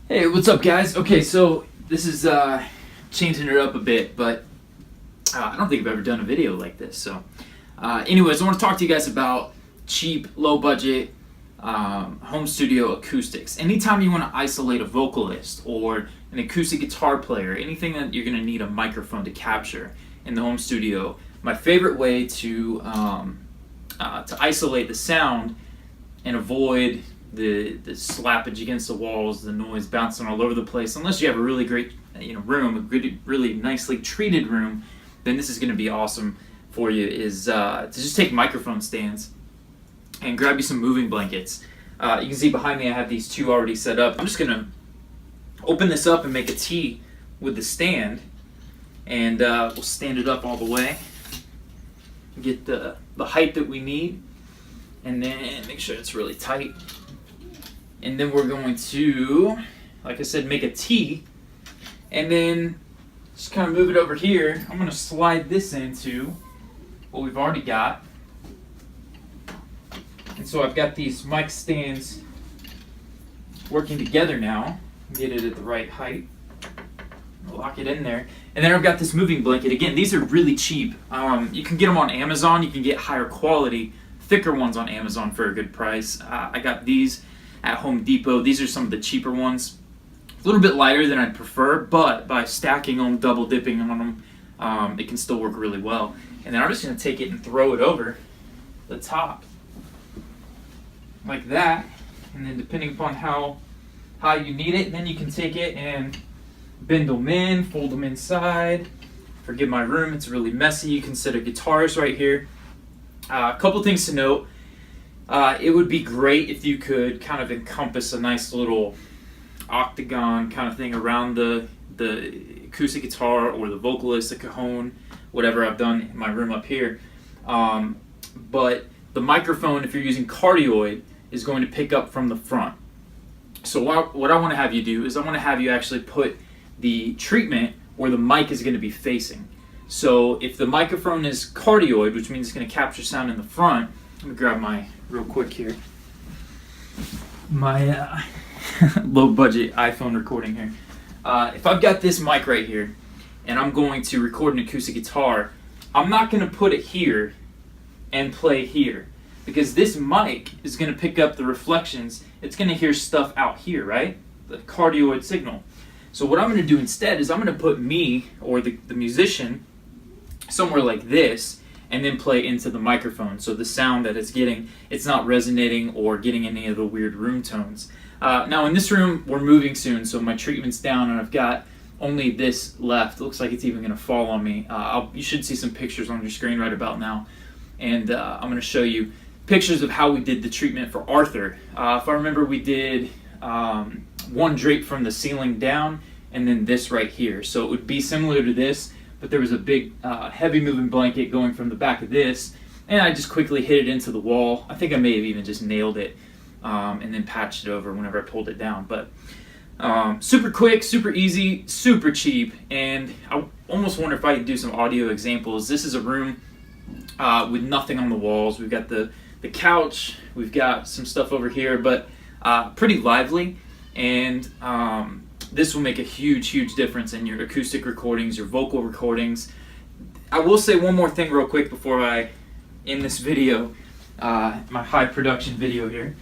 Hey, what's up, guys? Okay, so this is changing it up a bit, but I don't think I've ever done a video like this. So, anyways, I want to talk to you guys about cheap, low-budget home studio acoustics. Anytime you want to isolate a vocalist or an acoustic guitar player, anything that you're going to need a microphone to capture in the home studio, my favorite way to isolate the sound and avoid the slappage against the walls, the noise bouncing all over the place. Unless you have a really great room, a good, really nicely treated room, then this is going to be awesome for you. Is to just take microphone stands and grab you some moving blankets. You can see behind me I have these two already set up. I'm just going to open this up and make a T with the stand, and we'll stand it up all the way, get the height that we need, and then make sure it's really tight. And then we're going to, like I said, make a T, and then just kind of move it over here. I'm going to slide this into what we've already got. And so I've got these mic stands working together now. Get it at the right height. Lock it in there. And then I've got this moving blanket. Again, these are really cheap. You can get them on Amazon. You can get higher quality, thicker ones on Amazon for a good price. I got these at Home Depot. These are some of the cheaper ones. A little bit lighter than I'd prefer, but by stacking them, double dipping on them, it can still work really well. And then I'm just going to take it and throw it over the top like that. And then depending upon how high you need it, then you can take it and bend them in, fold them inside. Forgive my room, it's really messy. You can set a guitarist right here. A couple things to note. It would be great if you could kind of encompass a nice little octagon kind of thing around the acoustic guitar or the vocalist, the cajon, whatever I've done in my room up here. But the microphone, if you're using cardioid, is going to pick up from the front. So what I want to have you do is I want to have you actually put the treatment where the mic is going to be facing. So if the microphone is cardioid, which means it's going to capture sound in the front, let me grab my real quick here. My low budget iPhone recording here. If I've got this mic right here and I'm going to record an acoustic guitar, I'm not going to put it here and play here, because this mic is going to pick up the reflections. It's going to hear stuff out here, right? The cardioid signal. So what I'm going to do instead is I'm going to put me, or the musician, somewhere like this, and then play into the microphone. So the sound that it's getting, it's not resonating or getting any of the weird room tones. Now in this room, we're moving soon, so my treatment's down and I've got only this left. It looks like it's even going to fall on me. You should see some pictures on your screen right about now. And I'm going to show you pictures of how we did the treatment for Arthur. If I remember, we did one drape from the ceiling down and then this right here. So it would be similar to this, but there was a big heavy moving blanket going from the back of this, and I just quickly hit it into the wall. I think I may have even just nailed it and then patched it over whenever I pulled it down. But super quick, super easy, super cheap, and I almost wonder if I could do some audio examples. This is a room with nothing on the walls. We've got the couch, we've got some stuff over here, but pretty lively, and this will make a huge difference in your acoustic recordings, your vocal recordings. I will say one more thing real quick before I end this video, my high production video here,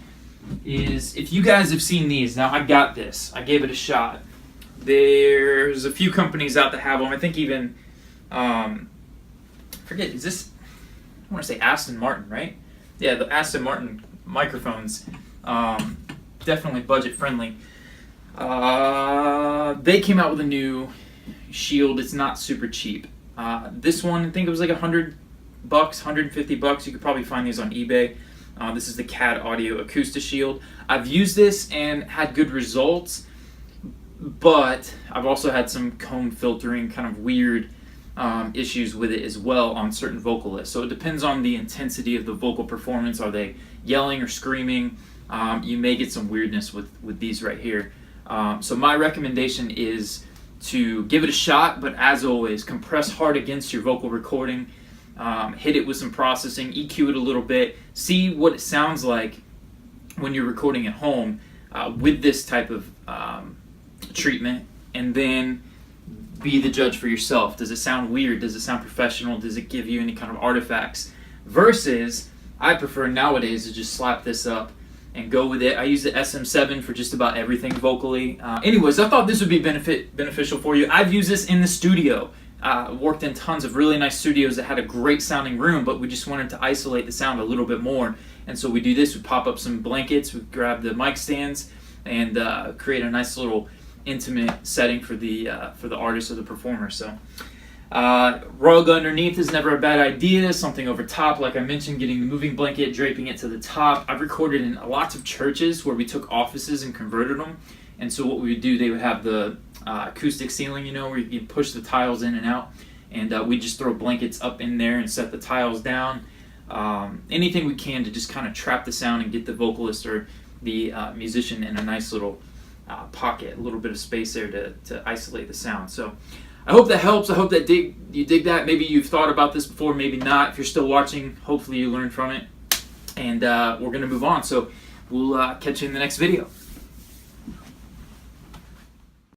is if you guys have seen these, now I got this, I gave it a shot. There's a few companies out that have them. I think even, forget, is this, I want to say Aston Martin, right? Yeah, the Aston Martin microphones, definitely budget friendly. They came out with a new shield. It's not super cheap. This one, I think it was like $100, $150. You could probably find these on eBay. This is the CAD Audio Acoustic Shield. I've used this and had good results, but I've also had some cone filtering, kind of weird issues with it as well on certain vocalists. So it depends on the intensity of the vocal performance. Are they yelling or screaming? You may get some weirdness with these right here. So my recommendation is to give it a shot, but as always, compress hard against your vocal recording. Hit it with some processing, EQ it a little bit, see what it sounds like when you're recording at home with this type of treatment, and then be the judge for yourself. Does it sound weird? Does it sound professional? Does it give you any kind of artifacts? Versus, I prefer nowadays to just slap this up and go with it. I use the SM7 for just about everything vocally. Anyways, I thought this would be beneficial for you. I've used this in the studio. Worked in tons of really nice studios that had a great sounding room, but we just wanted to isolate the sound a little bit more. And so we do this. We pop up some blankets, we grab the mic stands, and create a nice little intimate setting for the artist or the performer. So rug underneath is never a bad idea. Something over top, like I mentioned, getting the moving blanket, draping it to the top. I've recorded in lots of churches where we took offices and converted them. And so what we would do, they would have the acoustic ceiling, where you can push the tiles in and out, and we just throw blankets up in there and set the tiles down. Anything we can to just kind of trap the sound and get the vocalist or the musician in a nice little pocket, a little bit of space there to isolate the sound. So I hope that helps. I hope that you dig that. Maybe you've thought about this before, maybe not. If you're still watching, hopefully you learned from it. And we're going to move on. So we'll catch you in the next video.